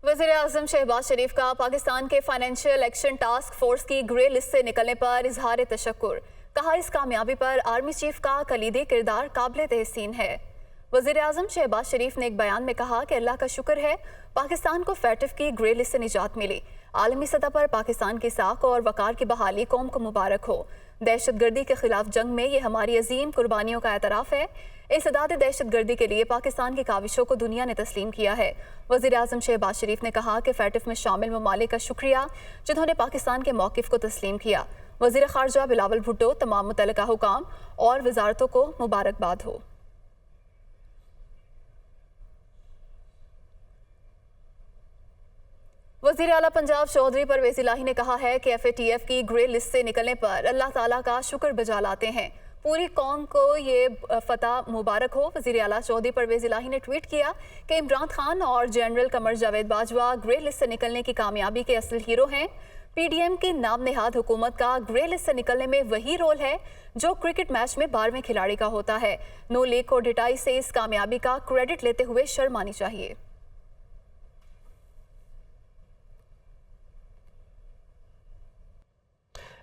वज़ीर-ए-आज़म शहबाज शरीफ का पाकिस्तान के फाइनेंशियल एक्शन टास्क फोर्स की ग्रे लिस्ट से निकलने पर इजहार तशक्कुर। कहा, इस कामयाबी पर आर्मी चीफ का कलीदी किरदार काबिल तहसीन है। वज़ीर-ए-आज़म शहबाज शरीफ ने एक बयान में कहा कि अल्लाह का शुक्र है पाकिस्तान को फैटिफ की ग्रे लिस्ट से निजात मिली। आलमी सतह पर पाकिस्तान की साख और वकार की बहाली कौम को मुबारक हो। दहशत गर्दी के खिलाफ जंग में ये हमारी अजीम कुर्बानियों का एतराफ़ है। इंसदाद दहशत गर्दी के लिए पाकिस्तान की काविशों को दुनिया ने तस्लीम किया है। वज़ीर-ए-आज़म शहबाज शरीफ ने कहा कि फैटिफ में शामिल ममालिक का शुक्रिया जिन्होंने पाकिस्तान के मौक़िफ़ को तस्लीम किया। वज़ीर ख़ारजा बिलावल भुट्टो, तमाम मुतल्लिका हुकाम और वज़ारतों को मुबारकबाद हो। वज़ीर आला पंजाब चौधरी परवेज़ इलाही ने कहा है कि FATF की ग्रे लिस्ट से निकलने पर अल्लाह ताला का शुक्र बजा लाते हैं। पूरी कौम को ये फतह मुबारक हो। वज़ीर आला चौधरी परवेज़ इलाही ने ट्वीट किया कि इमरान खान और general Qamar Javed Bajwa grey list से निकलने की कामयाबी के असल हीरो हैं। PDM की नाम नेहाद हुकूमत का ग्रे लिस्ट से निकलने में वही रोल है जो क्रिकेट मैच में 12वें खिलाड़ी का होता है। नो लीग को डिटाई से इस कामयाबी का क्रेडिट लेते हुए शर्म आनी चाहिए।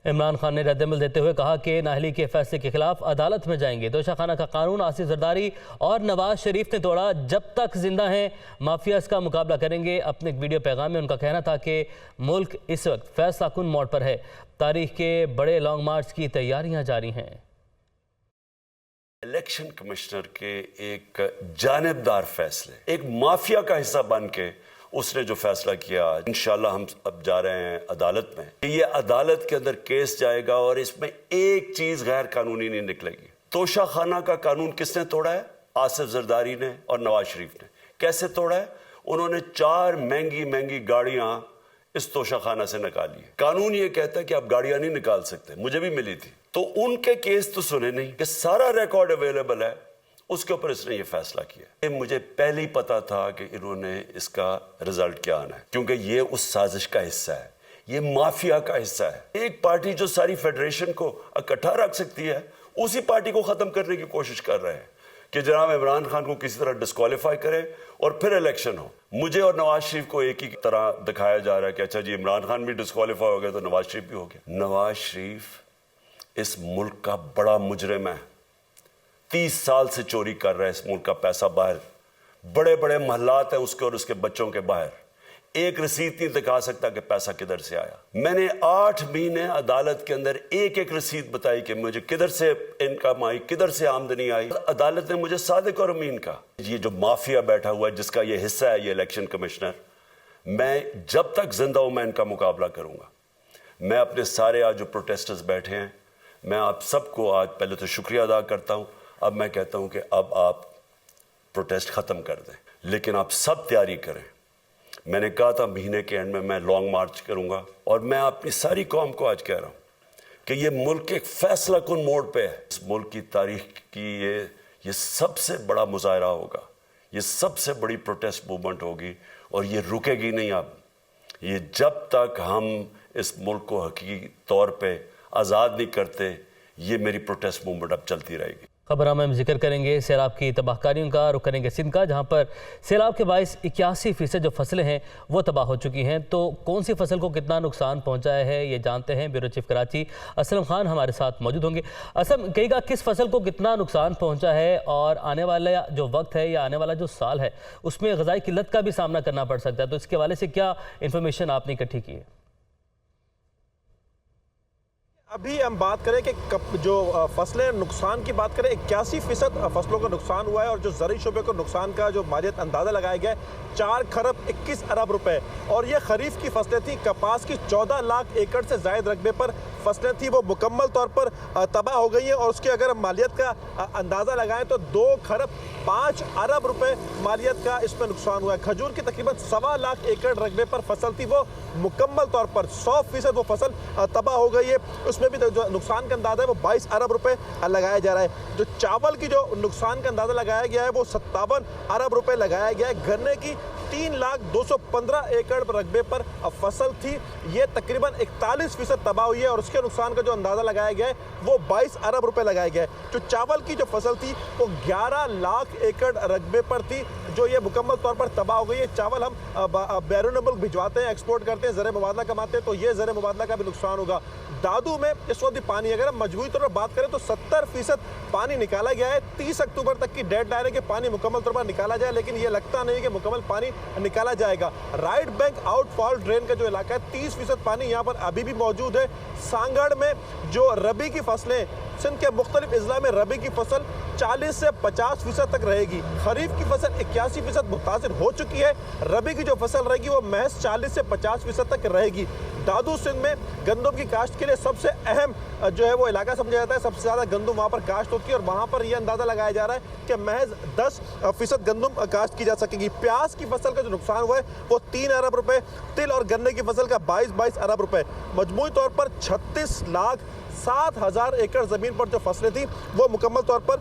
इमरान खान ने रद्दमल देते हुए कहा कि नाहली के फैसले के खिलाफ अदालत में जाएंगे। तोशाखाना का कानून आसिफ जरदारी और नवाज शरीफ ने तोड़ा, जब तक जिंदा हैं माफियाज का मुकाबला करेंगे। अपने एक वीडियो पैगाम में उनका कहना था कि मुल्क इस वक्त फैसला कुन मोड़ पर है। तारीख के बड़े लॉन्ग मार्च की तैयारियां जारी हैं। इलेक्शन कमिश्नर के एक जानिबदार फैसले, एक माफिया का हिस्सा बन के उसने जो फैसला किया, इंशाल्लाह हम अब जा रहे हैं अदालत में। ये अदालत के अंदर केस जाएगा और इसमें एक चीज गैर कानूनी नहीं निकलेगी। तोशाखाना का कानून किसने तोड़ा है? आसिफ जरदारी ने और नवाज शरीफ ने। कैसे तोड़ा है? उन्होंने 4 महंगी महंगी गाड़ियां इस तोशाखाना से निकाली है। कानून ये कहता है कि आप गाड़ियां नहीं निकाल सकते, मुझे भी मिली थी। तो उनके केस तो सुने नहीं कि सारा रिकॉर्ड अवेलेबल है, उसके ऊपर इसने ये फैसला किया। मुझे पहले ही पता था कि इन्होंने इसका रिजल्ट क्या आना है, क्योंकि ये उस साजिश का हिस्सा है, ये माफिया का हिस्सा है। एक पार्टी जो सारी फेडरेशन को इकट्ठा रख सकती है, उसी पार्टी को खत्म करने की कोशिश कर रहे हैं कि जनाब इमरान खान को किसी तरह डिस्क्वालीफाई करें और फिर इलेक्शन हो। मुझे और नवाज शरीफ को एक ही तरह दिखाया जा रहा है कि अच्छा जी इमरान खान भी डिस्क्वालीफाई हो गया तो नवाज शरीफ भी हो गया। नवाज शरीफ इस मुल्क का बड़ा मुजरिम है, 30 साल से चोरी कर रहा है इस मुल्क का पैसा बाहर। बड़े बड़े महलात हैं उसके और उसके बच्चों के बाहर। एक रसीद नहीं दिखा सकता कि पैसा किधर से आया। मैंने 8 महीने अदालत के अंदर एक एक रसीद बताई कि मुझे किधर से इनकम आई, किधर से आमदनी आई। अदालत ने मुझे सादिक और अमीन का, ये जो माफिया बैठा हुआ है जिसका ये हिस्सा है ये इलेक्शन कमिश्नर, मैं जब तक जिंदा हूं मैं इनका मुकाबला करूंगा। मैं अपने सारे आज जो प्रोटेस्टर्स बैठे हैं, मैं आप सबको आज पहले तो शुक्रिया अदा करता हूं। अब मैं कहता हूं कि अब आप प्रोटेस्ट ख़त्म कर दें, लेकिन आप सब तैयारी करें। मैंने कहा था महीने के एंड में मैं लॉन्ग मार्च करूंगा, और मैं अपनी सारी कौम को आज कह रहा हूं कि ये मुल्क एक फैसला कुन मोड़ पे है। इस मुल्क की तारीख की ये सबसे बड़ा मुजाहरा होगा, ये सबसे बड़ी प्रोटेस्ट मूवमेंट होगी, और ये रुकेगी नहीं। अब ये जब तक हम इस मुल्क को हकीकी तौर पर आज़ाद नहीं करते, ये मेरी प्रोटेस्ट मूवमेंट अब चलती रहेगी। खबर में हम जिक्र करेंगे सैलाब की तबाहकारियों का, रुख करेंगे सिंध का, जहाँ पर सैलाब के बायस 81% जो फसलें हैं वो तबाह हो चुकी हैं। तो कौन सी फसल को कितना नुकसान पहुँचा है ये जानते हैं। ब्यूरो चीफ कराची असलम खान हमारे साथ मौजूद होंगे। असलम, कहिएगा किस फसल को कितना नुकसान पहुँचा है, और आने वाला जो वक्त है या आने वाला जो साल है उसमें ग़िज़ाई किल्लत का भी सामना करना पड़ सकता है, तो इसके हवाले से क्या इन्फॉर्मेशन आपने इकट्ठी की है? अभी हम बात करें कि जो फसलें नुकसान की बात करें, 81% फसलों का नुकसान हुआ है, और जो ज़रूरी शुबे को नुकसान का जो मालियत अंदाज़ा लगाया गया है 4 खरब 21 अरब रुपए। और ये खरीफ की फसलें थी। कपास की 14 लाख एकड़ से ज़ायद रकबे पर फसलें थी, वो मुकम्मल तौर पर तबाह हो गई हैं। और उसकी अगर हम मालियत का अंदाज़ा लगाएं तो 2 खरब 5 अरब रुपए मालियत का इसमें नुकसान हुआ है। खजूर की तकरीबन 1.25 लाख एकड़ रकबे पर फसल थी, वो मुकम्मल तौर पर 100% वो फसल तबाह हो गई है। उसमें भी जो नुकसान का अंदाज़ा है वो 22 अरब रुपए लगाया जा रहा है। जो चावल की जो नुकसान का अंदाज़ा लगाया गया है वो 57 अरब रुपए लगाया गया है। गन्ने की 3,215 एकड़ रकबे पर फसल थी, ये तकरीबन 41% तबाह हुई है, और उसके नुकसान का जो अंदाज़ा लगाया गया है वो 22 अरब रुपए लगाया गया है। जो चावल की जो फसल थी वो 11 लाख एकड़ रकबे पर थी, जो ये मुकम्मल तौर पर तबाह हो गई है। चावल हम बैरून मुल्क भिजवाते हैं, एक्सपोर्ट करते हैं, ज़र मुबादला कमाते हैं, तो ये ज़र मुबादला का भी नुकसान होगा। दादू में इस वक्त भी पानी, अगर हम मजबूरी तौर पर बात करें तो 70% पानी निकाला गया है। 30 अक्टूबर तक की डेडलाइन है कि पानी मुकम्मल तौर पर निकाला जाए, लेकिन ये लगता नहीं कि मुकम्मल पानी निकाला जाएगा। राइट बैंक आउटफॉल ड्रेन का जो इलाका है, 30% पानी यहाँ पर अभी भी मौजूद है। सांगड़ में जो रबी की फसलें, सिंध के मुख्तलिफ अजला में रबी की फसल 40 से 50% तक रहेगी। खरीफ की फसल 81% मुतासिर हो चुकी है। रबी की जो फसल रहेगी वो महज 40 से 50% तक रहेगी। दादू सिंध में गंदम की काश्त के लिए सबसे अहम जो है वो इलाका समझा जाता है। सबसे ज़्यादा गंदम वहाँ पर काश्त होती है और वहाँ पर यह अंदाज़ा लगाया जा रहा है कि महज 10% गंदम काश्त की जा सकेगी। प्याज की फसल का जो नुकसान हुआ है वो 3 अरब रुपए, तिल और गन्ने की फसल का 22 अरब रुपए। मजमूई तौर पर 36,07,000 एकड़ ज़मीन पर जो फसलें थी वो मुकम्मल तौर पर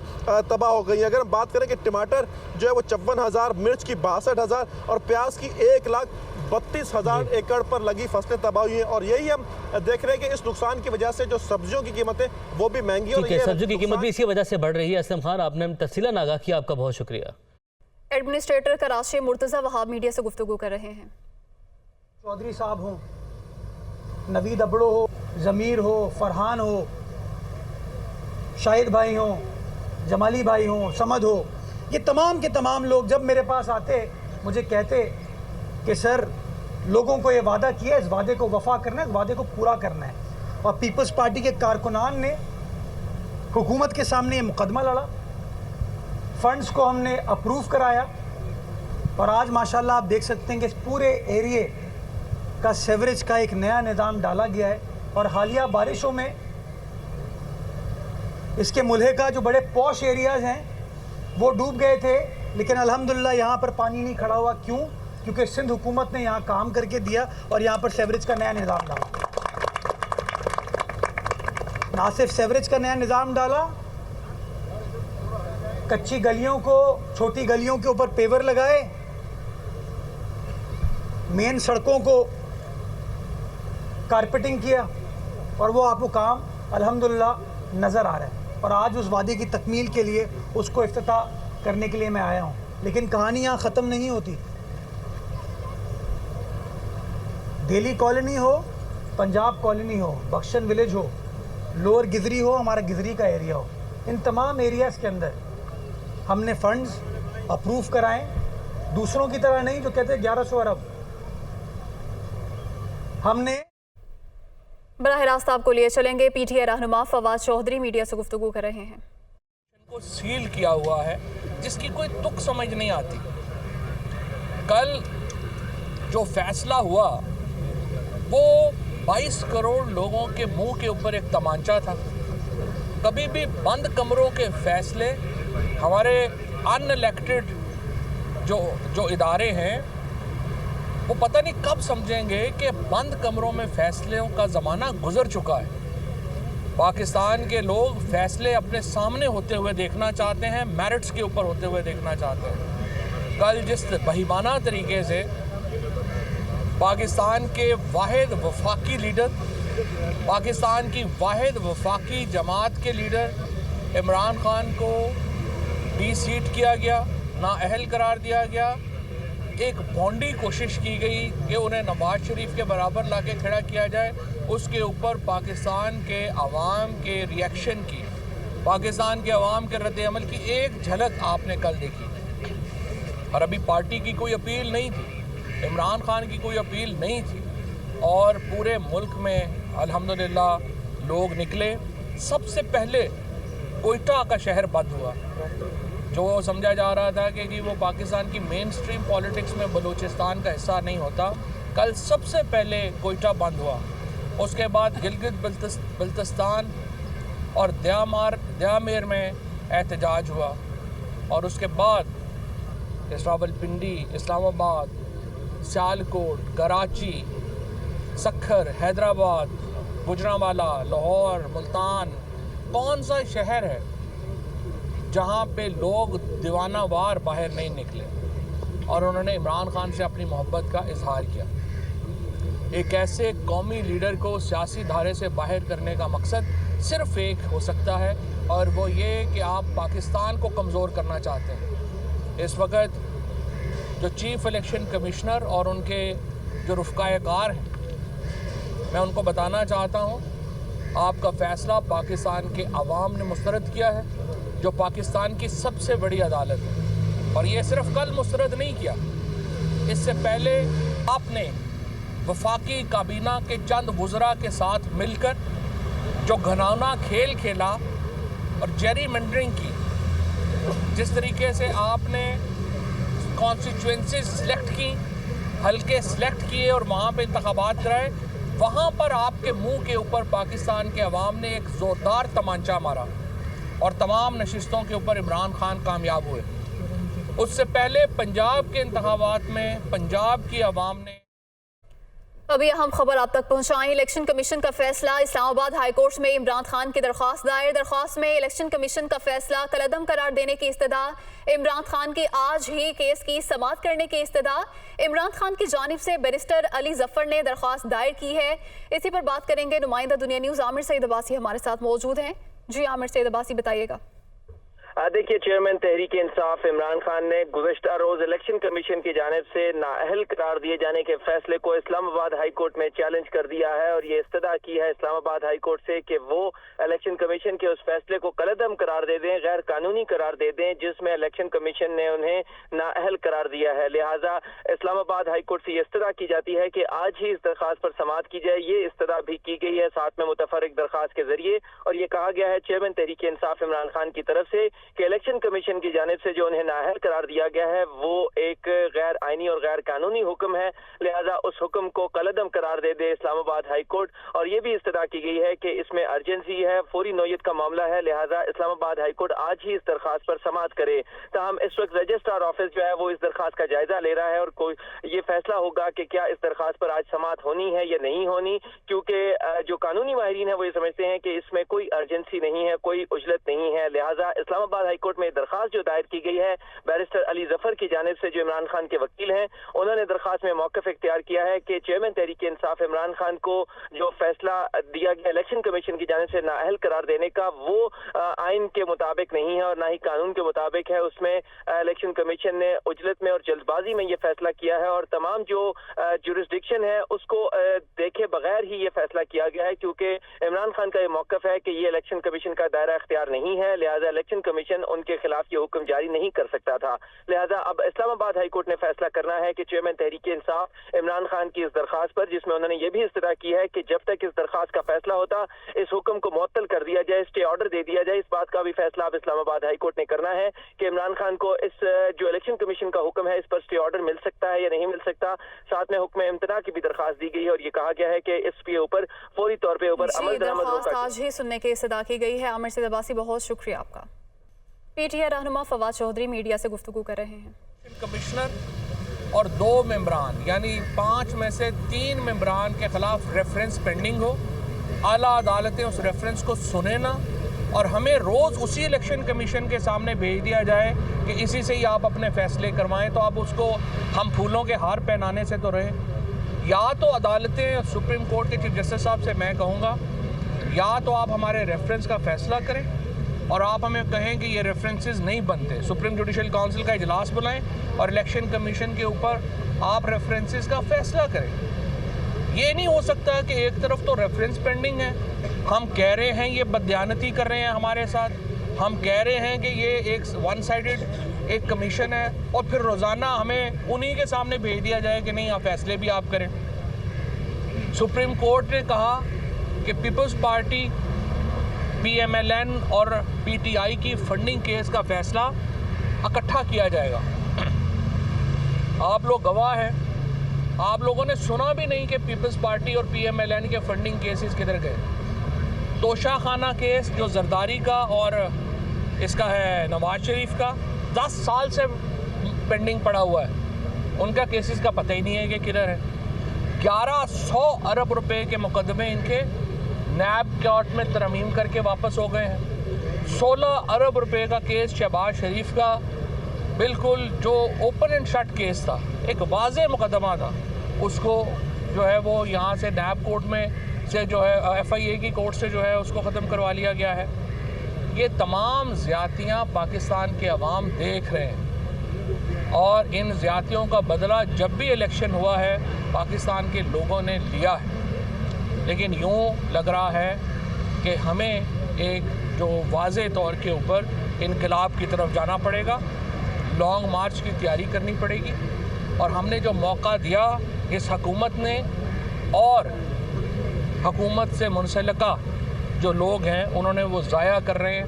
तबाह हो गई। अगर हम बात करें कि टमाटर जो है वो 54,000, मिर्च की 62,000 और प्याज की 1,32,000 एकड़ पर लगी फसलें तबाह हुई हैं। और यही हम देख रहे हैं कि इस नुकसान की वजह से जो सब्जियों की कीमतें वो भी महंगी हो रही है। सब्जियों की कीमत भी इसी वजह से बढ़ रही है। असलम खान, आपने तफसीलन आगाह किया, आपका बहुत शुक्रिया। एडमिनिस्ट्रेटर कराची मुर्तज़ा वहाब मीडिया से गुफ्तगू कर रहे हैं। चौधरी साहब हों, नवीद अबड़ो हो, ज़मीर हो, फरहान हो, शाहिद भाई हों, जमाली भाई हों, समद हो, ये तमाम के तमाम लोग जब मेरे पास आते मुझे कहते कि सर लोगों को ये वादा किया है, इस वादे को वफा करना है, इस वादे को पूरा करना है। और पीपल्स पार्टी के कारकुनान ने हुकूमत के सामने ये मुकदमा लड़ा, फंड्स को हमने अप्रूव कराया और आज माशाल्लाह आप देख सकते हैं कि इस पूरे एरिए का सेवरेज का एक नया निज़ाम डाला गया है। और हालिया बारिशों में इसके मुल्हे का जो बड़े पॉश एरियाज़ हैं वो डूब गए थे, लेकिन अल्हम्दुलिल्लाह यहाँ पर पानी नहीं खड़ा हुआ। क्यों? क्योंकि सिंध हुकूमत ने यहाँ काम करके दिया और यहाँ पर सेवरेज का नया निज़ाम डाला। ना सिर्फ सेवरेज का नया निज़ाम डाला, कच्ची गलियों को, छोटी गलियों के ऊपर पेवर लगाए, मेन सड़कों को कारपेटिंग किया और वो आपको काम अल्हम्दुलिल्लाह नज़र आ रहा है। और आज उस वादे की तकमील के लिए उसको इफ्तिताह करने के लिए मैं आया हूँ। लेकिन कहानी यहाँ ख़त्म नहीं होती। दिल्ली कॉलोनी हो, पंजाब कॉलोनी हो, बख्शन विलेज हो, लोअर गिजरी हो, हमारा गिजरी का एरिया हो, इन तमाम एरियाज़ के अंदर हमने फंड्स अप्रूव कराएं। दूसरों की तरह नहीं जो कहते हैं 1100 अरब। हमने बराह रास्त आपको लिए चलेंगे। पीटीआई रहनुमा फवाद चौधरी मीडिया से गुफ्तगू कर रहे हैं। को सील किया हुआ है जिसकी कोई तुक समझ नहीं आती। कल जो फैसला हुआ वो 22 करोड़ लोगों के मुंह के ऊपर एक तमांचा था। कभी भी बंद कमरों के फैसले हमारे अनइलेक्टेड जो इदारे हैं वो पता नहीं कब समझेंगे कि बंद कमरों में फैसलों का ज़माना गुजर चुका है। पाकिस्तान के लोग फैसले अपने सामने होते हुए देखना चाहते हैं, मेरिट्स के ऊपर होते हुए देखना चाहते हैं। कल जिस बहिमाना तरीके से पाकिस्तान के वाहिद वफाकी लीडर, पाकिस्तान की वाहिद वफाकी जमात के लीडर इमरान खान को सीट किया गया, नाअहल करार दिया गया, एक भोंडी कोशिश की गई कि उन्हें नवाज शरीफ के बराबर लाके खड़ा किया जाए, उसके ऊपर पाकिस्तान के अवाम के रिएक्शन की, पाकिस्तान के अवाम के रद्द-ए-अमल की एक झलक आपने कल देखी। और अभी पार्टी की कोई अपील नहीं थी, इमरान खान की कोई अपील नहीं थी और पूरे मुल्क में अल्हम्दुलिल्लाह लोग निकले। सबसे पहले कोयटा का शहर बंद हुआ, जो समझा जा रहा था कि वो पाकिस्तान की मेन स्ट्रीम पॉलिटिक्स में बलूचिस्तान का हिस्सा नहीं होता। कल सबसे पहले कोयटा बंद हुआ, उसके बाद गिलगित बल्तिस्तान और दयामेर में एहतजाज हुआ और उसके बाद रावलपिंडी, इस्लामाबाद, सियालकोट, कराची, सक्खर, हैदराबाद, गुजरांवाला, लाहौर, मुल्तान, कौन सा शहर है जहाँ पे लोग दीवानावार बाहर नहीं निकले और उन्होंने इमरान खान से अपनी मोहब्बत का इजहार किया। एक ऐसे कौमी लीडर को सियासी धारे से बाहर करने का मकसद सिर्फ एक हो सकता है और वो ये कि आप पाकिस्तान को कमज़ोर करना चाहते हैं। इस वक्त जो चीफ इलेक्शन कमिश्नर और उनके जो रफ़क़ाए कार हैं, मैं उनको बताना चाहता हूँ आपका फ़ैसला पाकिस्तान के अवाम ने मुस्तरद किया है, जो पाकिस्तान की सबसे बड़ी अदालत है। और ये सिर्फ कल मुस्तरद नहीं किया, इससे पहले आपने वफाकी काबीना के चंद वज़रा के साथ मिलकर जो घिनौना खेल खेला और जेरीमेंडरिंग की, जिस तरीके से आपने कॉन्स्टिट्यूएंसी सेलेक्ट की, हल्के सेलेक्ट किए और वहाँ पे इंतखाबात कराए, वहाँ पर आपके मुंह के ऊपर पाकिस्तान के अवाम ने एक ज़ोरदार तमांचा मारा और तमाम नशिस्तों के ऊपर इमरान खान कामयाब हुए। उससे पहले पंजाब के इंतखाबात में पंजाब की अवाम ने अभी अहम खबर आप तक पहुंचाएं। इलेक्शन कमीशन का फैसला, इस्लामाबाद हाई कोर्ट में इमरान खान की दरख्वास्त दायर। दरख्वास्त में इलेक्शन कमीशन का फैसला कलअदम करार देने की इस्तदा, इमरान खान की आज ही केस की समाअत करने की इस्तदा। इमरान खान की जानिब से बैरिस्टर अली जफर ने दरख्वास्त दायर की है। इसी पर बात करेंगे। नुमाइंदा दुनिया न्यूज़ आमिर सईद अब्बासी हमारे साथ मौजूद हैं। जी आमिर सईद अब्बासी, बताइएगा। देखिए, चेयरमैन तहरीक इंसाफ इमरान खान ने गुज़श्ता रोज इलेक्शन कमीशन की जानिब से नाअहल करार दिए जाने के फैसले को इस्लामाबाद हाई कोर्ट में चैलेंज कर दिया है और ये इस्तदा की है इस्लामाबाद हाई कोर्ट से कि वो इलेक्शन कमीशन के उस फैसले को कलअदम करार दे दें, गैर कानूनी करार दे दें जिसमें इलेक्शन कमीशन ने उन्हें नाअहल करार दिया है। लिहाजा इस्लामाबाद हाई कोर्ट से ये इस्तदा की जाती है कि आज ही इस दरख्वास्त पर समाअत की जाए। ये इस्तदा भी की गई है साथ में मुतफर्रिक दरख्वास्त के जरिए, और ये कहा गया है चेयरमैन तहरीक इंसाफ इमरान खान की तरफ से कि इलेक्शन कमीशन की जानिब से जो उन्हें नाअहल करार दिया गया है वो एक गैर आईनी और गैर कानूनी हुक्म है। लिहाजा उस हुक्म को कलअदम करार दे दे इस्लामाबाद हाई कोर्ट। और ये भी इस्तदा की गई है कि इसमें अर्जेंसी है, फौरी नौयत का मामला है, लिहाजा इस्लामाबाद हाई कोर्ट आज ही इस दरख्वास्त पर समाअत करे। ताहम इस वक्त रजिस्ट्रार ऑफिस जो है वो इस दरख्वास्त का जायजा ले रहा है और कोई ये फैसला होगा कि क्या इस दरख्वास्त पर आज समाअत होनी है या नहीं होनी, क्योंकि जो कानूनी माहिरीन है वो ये समझते हैं कि इसमें कोई अर्जेंसी नहीं है, कोई उजलत नहीं है। लिहाजा इस्लामाबाद हाई कोर्ट में दरख्वास्त जो दायर की गई है बैरिस्टर अली जफर की जानिब से, जो इमरान खान के वकील हैं, उन्होंने दरख्वास्त में मौक़िफ़ इख्तियार किया है कि चेयरमैन तहरीक इंसाफ इमरान खान को जो फैसला दिया गया इलेक्शन कमीशन की जानिब से नाअहल करार देने का वो आइन के मुताबिक नहीं है और ना ही कानून के मुताबिक है। उसमें इलेक्शन कमीशन ने उजलत में और जल्दबाजी में ये फैसला किया है और तमाम जो जुरिस्डिक्शन है उसको देखे बगैर ही ये फैसला किया गया है, क्योंकि इमरान खान का ये मौक़िफ़ है कि ये इलेक्शन कमीशन का दायरा इख्तियार नहीं है, लिहाजा इलेक्शन कमीशन उनके खिलाफ ये हुक्म जारी नहीं कर सकता था। लिहाजा अब इस्लामाबाद हाई कोर्ट ने फैसला करना है कि चेयरमैन तहरीक इंसाफ इमरान खान की इस दरख्वास्त पर, जिसमें उन्होंने ये भी इस्तदा की है कि जब तक इस दरख्वास्त का फैसला होता इस हुक्म को मुअत्तल कर दिया जाए, स्टे ऑर्डर दे दिया जाए। इस बात का भी फैसला अब इस्लामाबाद हाई कोर्ट ने करना है कि इमरान खान को इस जो इलेक्शन कमीशन का हुक्म है इस पर स्टे ऑर्डर मिल सकता है या नहीं मिल सकता। साथ में हुक्म इम्तना की भी दरख्वास्त दी गई है और ये कहा गया है कि इसके ऊपर फौरी तौर पर अमल दरामद आज ही सुनने की इस्तदा की गई है। आमिर सईद अब्बासी, बहुत शुक्रिया आपका। पीटीआई रहनुमा फवाद चौधरी मीडिया से गुफ्तगू कर रहे हैं। कमिश्नर और 2 मेंबरान यानी 5 में से 3 मेंबरान के खिलाफ रेफरेंस पेंडिंग हो, आला अदालतें उस रेफरेंस को सुने ना और हमें रोज़ उसी इलेक्शन कमीशन के सामने भेज दिया जाए कि इसी से ही आप अपने फैसले करवाएं, तो अब उसको हम फूलों के हार पहनाने से तो रहे। या तो अदालतें, सुप्रीम कोर्ट के चीफ जस्टिस साहब से मैं कहूँगा, या तो आप हमारे रेफरेंस का फैसला करें और आप हमें कहें कि ये रेफरेंसेस नहीं बनते, सुप्रीम जुडिशल काउंसिल का इजलास बुलाएं और इलेक्शन कमीशन के ऊपर आप रेफरेंसेस का फैसला करें। ये नहीं हो सकता कि एक तरफ तो रेफरेंस पेंडिंग है, हम कह रहे हैं ये बदयानती कर रहे हैं हमारे साथ, हम कह रहे हैं कि ये एक वन साइडेड एक कमीशन है और फिर रोज़ाना हमें उन्हीं के सामने भेज दिया जाए कि नहीं आप फैसले भी आप करें। सुप्रीम कोर्ट ने कहा कि पीपल्स पार्टी, PMLN और PTI की फंडिंग केस का फैसला इकट्ठा किया जाएगा। आप लोग गवाह हैं, आप लोगों ने सुना भी नहीं कि पीपल्स पार्टी और PMLN के फंडिंग केसेस किधर गए। तोशा खाना केस जो जरदारी का और इसका है नवाज शरीफ का, 10 साल से पेंडिंग पड़ा हुआ है, उनका केसेस का पता ही नहीं है कि किधर है। 1100 अरब रुपए के मुकदमे इनके नैब कोर्ट में तरमीम करके वापस हो गए हैं। 16 अरब रुपए का केस शहबाज शरीफ का, बिल्कुल जो ओपन एंड शट केस था, एक वाज़े मुकदमा था, उसको जो है वो यहाँ से नैब कोर्ट में से जो है FIA की कोर्ट से जो है उसको ख़त्म करवा लिया गया है। ये तमाम ज़्यादतियाँ पाकिस्तान के अवाम देख रहे हैं। اور ان زیادتیوں کا بدلہ جب بھی الیکشن ہوا ہے پاکستان کے لوگوں نے لیا ہے، لیکن یوں لگ رہا ہے کہ ہمیں ایک جو واضح طور کے اوپر انقلاب کی طرف جانا پڑے گا، لانگ مارچ کی تیاری کرنی پڑے گی، اور ہم نے جو موقع دیا اس حکومت نے اور حکومت سے منسلکہ جو لوگ ہیں انہوں نے وہ ضائع کر رہے ہیں،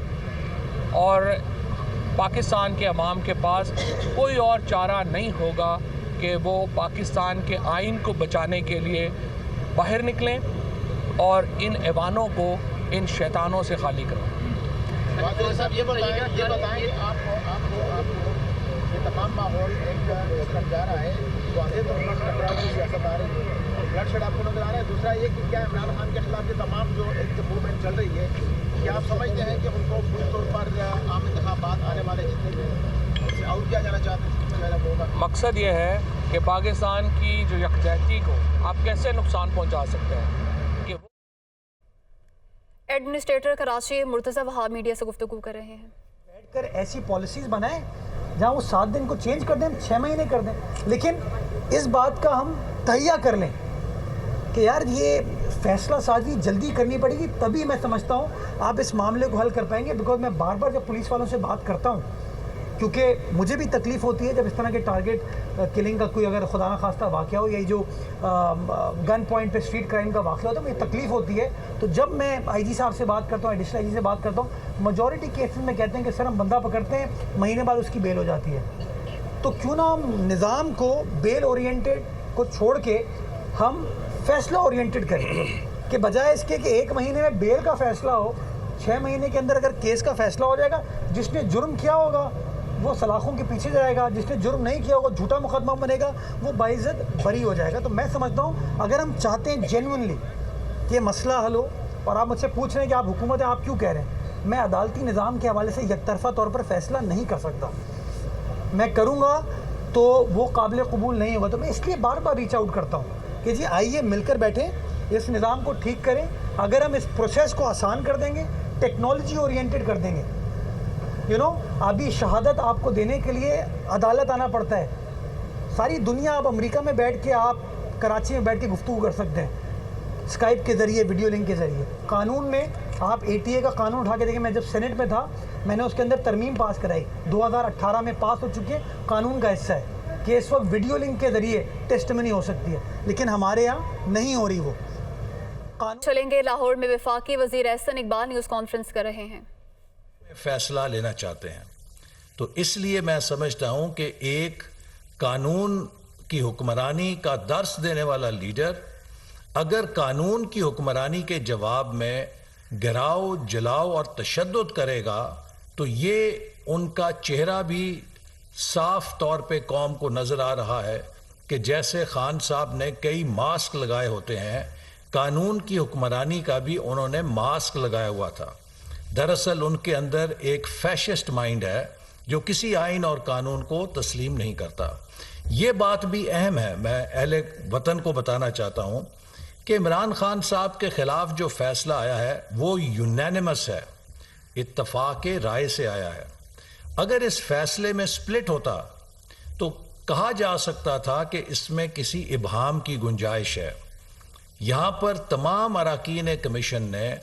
اور پاکستان کے عوام کے پاس کوئی اور چارہ نہیں ہوگا کہ وہ پاکستان کے آئین کو بچانے کے لیے باہر نکلیں اور ان ایوانوں کو ان شیطانوں سے خالی کریں۔ صاحب یہ بتائیں کہ آپ کو یہ تمام ماحول ایک طرف جا رہا ہے، واضح طور پر ٹکراؤ کی سیاست آ رہی ہے، بلڈ شیڈ آپ کو نظر آ رہا ہے۔ دوسرا یہ کہ کیا عمران خان کے خلاف یہ تمام جو ایک موومنٹ چل رہی ہے، کیا آپ سمجھتے ہیں کہ ان کو پوری طور پر عام انتخابات آنے والے جتنے بھی اس سے آؤٹ کیا جانا چاہتے ہیں؟ مقصد یہ ہے کہ پاکستان کی جو یکجہتی کو آپ کیسے نقصان پہنچا سکتے ہیں کہ ایڈمنسٹریٹر کراچی مرتضی وہاب میڈیا سے گفتگو کر رہے ہیں۔ بیٹھ کر ایسی پالیسیز بنائیں جہاں وہ 7 دن کو چینج کر دیں، 6 مہینے کر دیں، لیکن اس بات کا ہم تہیہ کر لیں کہ یار یہ فیصلہ سازی جلدی کرنی پڑے گی، تبھی میں سمجھتا ہوں آپ اس معاملے کو حل کر پائیں گے۔ بیکاز میں بار بار جب پولیس والوں سے بات کرتا ہوں، کیونکہ مجھے بھی تکلیف ہوتی ہے جب اس طرح کے ٹارگٹ کلنگ کا کوئی اگر خدا نخواستہ واقعہ ہو، یا جو گن پوائنٹ پہ اسٹریٹ کرائم کا واقعہ ہوتا ہے، مجھے تکلیف ہوتی ہے۔ تو جب میں آئی جی صاحب سے بات کرتا ہوں، ایڈیشنل آئی جی سے بات کرتا ہوں، میجورٹی کیسز میں کہتے ہیں کہ سر ہم بندہ پکڑتے ہیں، مہینے بعد اس کی بیل ہو جاتی ہے۔ تو کیوں نہ ہم نظام کو بیل اورینٹڈ کو چھوڑ کے ہم فیصلہ اورینٹڈ کریں، کہ بجائے اس کے کہ 1 مہینے میں بیل کا فیصلہ ہو، 6 مہینے کے اندر اگر کیس کا فیصلہ ہو جائے گا، جس نے جرم کیا ہوگا وہ سلاخوں کے پیچھے جائے گا، جس نے جرم نہیں کیا ہوگا جھوٹا مقدمہ بنے گا، وہ باعزت بری ہو جائے گا۔ تو میں سمجھتا ہوں اگر ہم چاہتے ہیں جینوئنلی کہ یہ مسئلہ حل ہو، اور آپ مجھ سے پوچھ رہے ہیں کہ آپ حکومت ہیں، آپ کیوں کہہ رہے ہیں، میں عدالتی نظام کے حوالے سے یک طرفہ طور پر فیصلہ نہیں کر سکتا، میں کروں گا تو وہ قابل قبول نہیں ہوگا۔ تو میں اس لیے بار بار ریچ آؤٹ کرتا ہوں کہ جی آئیے مل کر بیٹھیں، اس نظام کو ٹھیک کریں۔ اگر ہم اس پروسیس کو آسان کر دیں گے، ٹیکنالوجی اورینٹڈ کر دیں گے، ابھی شہادت آپ کو دینے کے لیے عدالت آنا پڑتا ہے، ساری دنیا آپ امریکہ میں بیٹھ کے، آپ کراچی میں بیٹھ کے گفتگو کر سکتے ہیں اسکائپ کے ذریعے، ویڈیو لنک کے ذریعے۔ قانون میں آپ ATA کا قانون اٹھا کے دیکھیں، میں جب سینٹ میں تھا میں نے اس کے اندر ترمیم پاس کرائی، 2018 میں پاس ہو چکی ہے، قانون کا حصہ ہے کہ اس وقت ویڈیو لنک کے ذریعے ٹیسٹمنی ہو سکتی ہے، لیکن ہمارے یہاں نہیں ہو رہی وہ قانون۔ چلیں گے لاہور میں وفاقی وزیر احسن اقبال نیوز کانفرنس کر رہے ہیں۔ فیصلہ لینا چاہتے ہیں، تو اس لیے میں سمجھتا ہوں کہ ایک قانون کی حکمرانی کا درس دینے والا لیڈر اگر قانون کی حکمرانی کے جواب میں گراؤ، جلاؤ اور تشدد کرے گا تو یہ ان کا چہرہ بھی صاف طور پہ قوم کو نظر آ رہا ہے کہ جیسے خان صاحب نے کئی ماسک لگائے ہوتے ہیں، قانون کی حکمرانی کا بھی انہوں نے ماسک لگایا ہوا تھا۔ دراصل ان کے اندر ایک فیشسٹ مائنڈ ہے جو کسی آئین اور قانون کو تسلیم نہیں کرتا۔ یہ بات بھی اہم ہے، میں اہل وطن کو بتانا چاہتا ہوں کہ عمران خان صاحب کے خلاف جو فیصلہ آیا ہے وہ یونینیمس ہے، اتفاق رائے سے آیا ہے۔ اگر اس فیصلے میں سپلٹ ہوتا تو کہا جا سکتا تھا کہ اس میں کسی ابہام کی گنجائش ہے۔ یہاں پر تمام اراکین کمیشن نے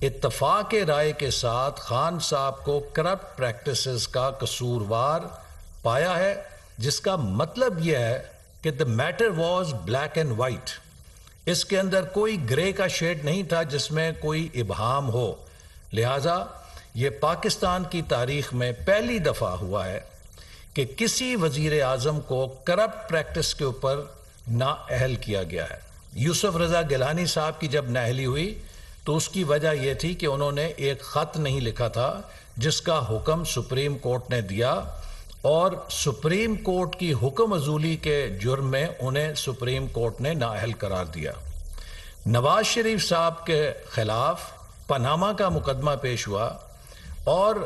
اتفاق رائے کے ساتھ خان صاحب کو کرپٹ پریکٹسز کا قصوروار پایا ہے، جس کا مطلب یہ ہے کہ the matter was black and white، اس کے اندر کوئی گرے کا شیڈ نہیں تھا جس میں کوئی ابہام ہو۔ لہٰذا یہ پاکستان کی تاریخ میں پہلی دفعہ ہوا ہے کہ کسی وزیر اعظم کو کرپٹ پریکٹس کے اوپر نااہل کیا گیا ہے۔ یوسف رضا گیلانی صاحب کی جب نااہلی ہوئی تو اس کی وجہ یہ تھی کہ انہوں نے ایک خط نہیں لکھا تھا جس کا حکم سپریم کورٹ نے دیا، اور سپریم کورٹ کی حکم عزولی کے جرم میں انہیں سپریم کورٹ نے نااہل قرار دیا۔ نواز شریف صاحب کے خلاف پاناما کا مقدمہ پیش ہوا اور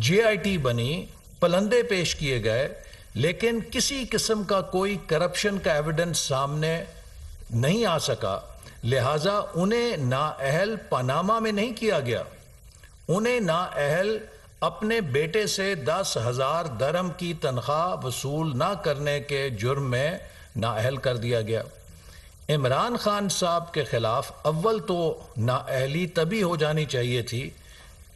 JIT بنی، پلندے پیش کیے گئے، لیکن کسی قسم کا کوئی کرپشن کا ایویڈنس سامنے نہیں آ سکا۔ لہٰذا انہیں نااہل پاناما میں نہیں کیا گیا، انہیں نااہل اپنے بیٹے سے 10,000 درہم کی تنخواہ وصول نہ کرنے کے جرم میں نااہل کر دیا گیا۔ عمران خان صاحب کے خلاف اول تو نااہلی تبھی ہو جانی چاہیے تھی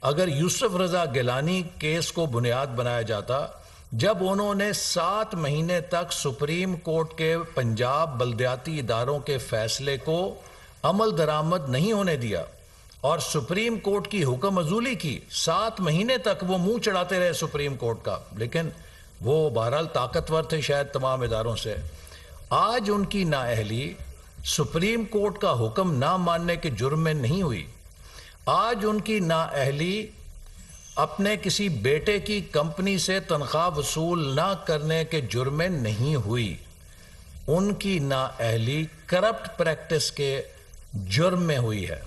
اگر یوسف رضا گیلانی کیس کو بنیاد بنایا جاتا، جب انہوں نے 7 مہینے تک سپریم کورٹ کے پنجاب بلدیاتی اداروں کے فیصلے کو عمل درآمد نہیں ہونے دیا اور سپریم کورٹ کی حکم عزولی کی۔ 7 مہینے تک وہ منہ چڑھاتے رہے سپریم کورٹ کا، لیکن وہ بہرحال طاقتور تھے شاید تمام اداروں سے۔ آج ان کی نااہلی سپریم کورٹ کا حکم نہ ماننے کے جرم میں نہیں ہوئی، آج ان کی نااہلی اپنے کسی بیٹے کی کمپنی سے تنخواہ وصول نہ کرنے کے جرم میں نہیں ہوئی، ان کی نااہلی کرپٹ پریکٹس کے جرم میں ہوئی ہے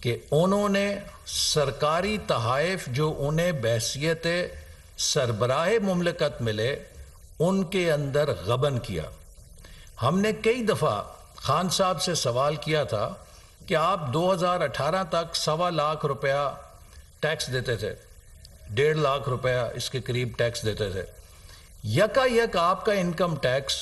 کہ انہوں نے سرکاری تحائف جو انہیں بحیثیت سربراہ مملکت ملے ان کے اندر غبن کیا۔ ہم نے کئی دفعہ خان صاحب سے سوال کیا تھا کہ آپ 2018 تک 1.25 لاکھ روپیہ ٹیکس دیتے تھے، 1.5 لاکھ روپیہ اس کے قریب ٹیکس دیتے تھے، یکا یک آپ کا انکم ٹیکس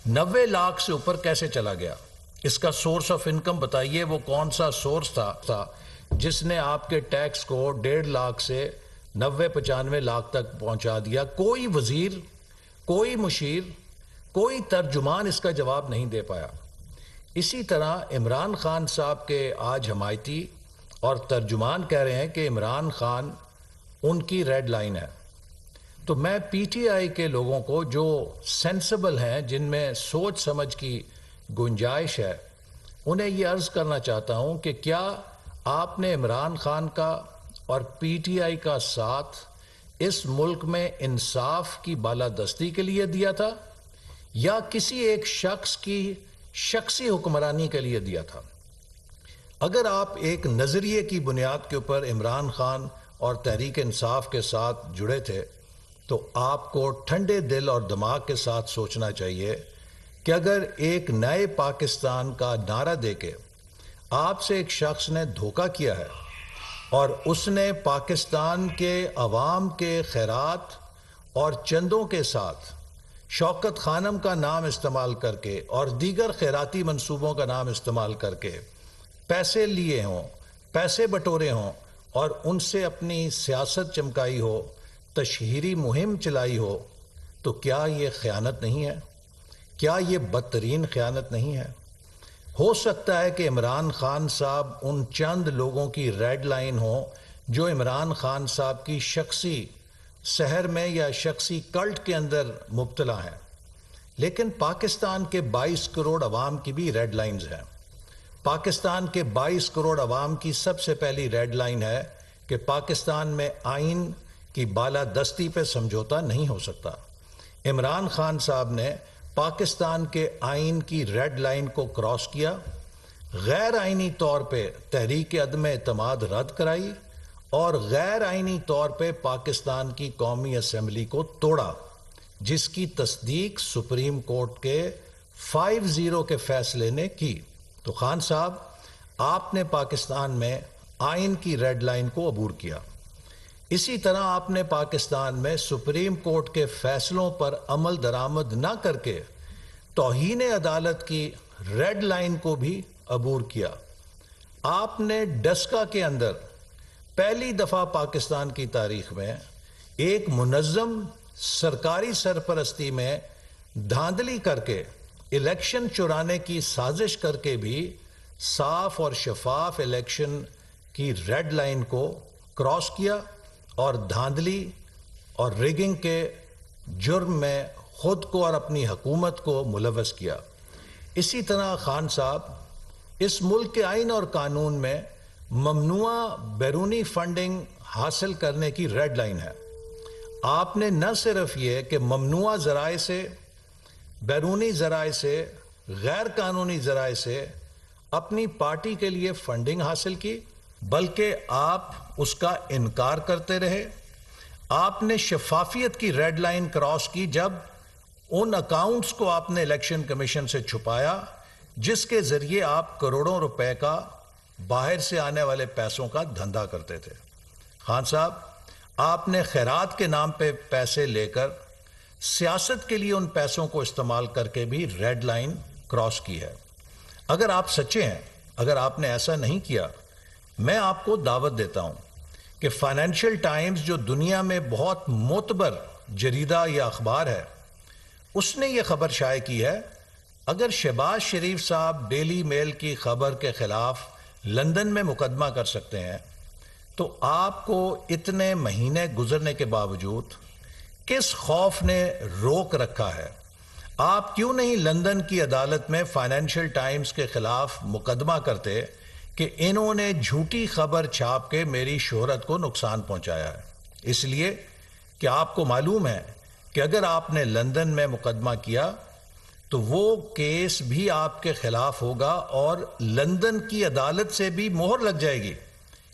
90 لاکھ سے اوپر کیسے چلا گیا؟ اس کا سورس آف انکم بتائیے، وہ کون سا سورس تھا جس نے آپ کے ٹیکس کو 1.5 لاکھ سے 90-95 لاکھ تک پہنچا دیا؟ کوئی وزیر، کوئی مشیر، کوئی ترجمان اس کا جواب نہیں دے پایا۔ اسی طرح عمران خان صاحب کے آج حمایتی اور ترجمان کہہ رہے ہیں کہ عمران خان ان کی ریڈ لائن ہے، تو میں پی ٹی آئی کے لوگوں کو جو سینسیبل ہیں، جن میں سوچ سمجھ کی گنجائش ہے، انہیں یہ عرض کرنا چاہتا ہوں کہ کیا آپ نے عمران خان کا اور پی ٹی آئی کا ساتھ اس ملک میں انصاف کی بالادستی کے لیے دیا تھا یا کسی ایک شخص کی شخصی حکمرانی کے لیے دیا تھا؟ اگر آپ ایک نظریے کی بنیاد کے اوپر عمران خان اور تحریک انصاف کے ساتھ جڑے تھے تو آپ کو ٹھنڈے دل اور دماغ کے ساتھ سوچنا چاہیے کہ اگر ایک نئے پاکستان کا نعرہ دے کے آپ سے ایک شخص نے دھوکہ کیا ہے اور اس نے پاکستان کے عوام کے خیرات اور چندوں کے ساتھ شوکت خانم کا نام استعمال کر کے اور دیگر خیراتی منصوبوں کا نام استعمال کر کے پیسے لیے ہوں، پیسے بٹورے ہوں اور ان سے اپنی سیاست چمکائی ہو، تشہیری مہم چلائی ہو، تو کیا یہ خیانت نہیں ہے؟ کیا یہ بدترین خیانت نہیں ہے؟ ہو سکتا ہے کہ عمران خان صاحب ان چند لوگوں کی ریڈ لائن ہو جو عمران خان صاحب کی شخصی سحر میں یا شخصی کلٹ کے اندر مبتلا ہیں، لیکن پاکستان کے 22 کروڑ عوام کی بھی ریڈ لائنز ہیں۔ پاکستان کے 22 کروڑ عوام کی سب سے پہلی ریڈ لائن ہے کہ پاکستان میں آئین کی بالادستی پہ سمجھوتا نہیں ہو سکتا۔ عمران خان صاحب نے پاکستان کے آئین کی ریڈ لائن کو کراس کیا، غیر آئینی طور پہ تحریک عدم اعتماد رد کرائی اور غیر آئینی طور پہ پاکستان کی قومی اسمبلی کو توڑا، جس کی تصدیق سپریم کورٹ کے 5-0 کے فیصلے نے کی۔ تو خان صاحب، آپ نے پاکستان میں آئین کی ریڈ لائن کو عبور کیا۔ اسی طرح آپ نے پاکستان میں سپریم کورٹ کے فیصلوں پر عمل درآمد نہ کر کے توہین عدالت کی ریڈ لائن کو بھی عبور کیا۔ آپ نے ڈسکا کے اندر پہلی دفعہ پاکستان کی تاریخ میں ایک منظم سرکاری سرپرستی میں دھاندلی کر کے الیکشن چرانے کی سازش کر کے بھی صاف اور شفاف الیکشن کی ریڈ لائن کو کراس کیا اور دھاندلی اور ریگنگ کے جرم میں خود کو اور اپنی حکومت کو ملوث کیا۔ اسی طرح خان صاحب، اس ملک کے آئین اور قانون میں ممنوع بیرونی فنڈنگ حاصل کرنے کی ریڈ لائن ہے۔ آپ نے نہ صرف یہ کہ ممنوع ذرائع سے، بیرونی ذرائع سے، غیر قانونی ذرائع سے اپنی پارٹی کے لیے فنڈنگ حاصل کی، بلکہ آپ اس کا انکار کرتے رہے۔ آپ نے شفافیت کی ریڈ لائن کراس کی جب ان اکاؤنٹس کو آپ نے الیکشن کمیشن سے چھپایا جس کے ذریعے آپ کروڑوں روپے کا باہر سے آنے والے پیسوں کا دھندا کرتے تھے۔ خان صاحب، آپ نے خیرات کے نام پہ پیسے لے کر سیاست کے لیے ان پیسوں کو استعمال کر کے بھی ریڈ لائن کراس کی ہے۔ اگر آپ سچے ہیں، اگر آپ نے ایسا نہیں کیا، میں آپ کو دعوت دیتا ہوں کہ فائنینشیل ٹائمز جو دنیا میں بہت معتبر جریدہ یا اخبار ہے، اس نے یہ خبر شائع کی ہے اگر شہباز شریف صاحب ڈیلی میل کی خبر کے خلاف لندن میں مقدمہ کر سکتے ہیں تو آپ کو اتنے مہینے گزرنے کے باوجود کس خوف نے روک رکھا ہے؟ آپ کیوں نہیں لندن کی عدالت میں فائنینشیل ٹائمز کے خلاف مقدمہ کرتے کہ انہوں نے جھوٹی خبر چھاپ کے میری شہرت کو نقصان پہنچایا ہے؟ اس لیے کہ آپ کو معلوم ہے کہ اگر آپ نے لندن میں مقدمہ کیا تو وہ کیس بھی آپ کے خلاف ہوگا اور لندن کی عدالت سے بھی مہر لگ جائے گی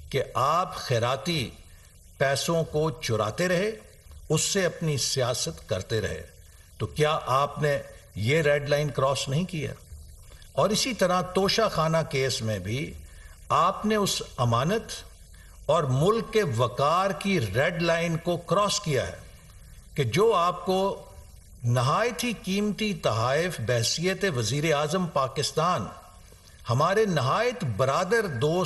کہ آپ خیراتی پیسوں کو چراتے رہے، اس سے اپنی سیاست کرتے رہے۔ تو کیا آپ نے یہ ریڈ لائن کراس نہیں کیا؟ اور اسی طرح توشہ خانہ کیس میں بھی آپ نے اس امانت اور ملک کے وقار کی ریڈ لائن کو کراس کیا ہے کہ جو آپ کو نہایت ہی قیمتی تحائف بحیثیت وزیر اعظم پاکستان ہمارے نہایت برادر دوست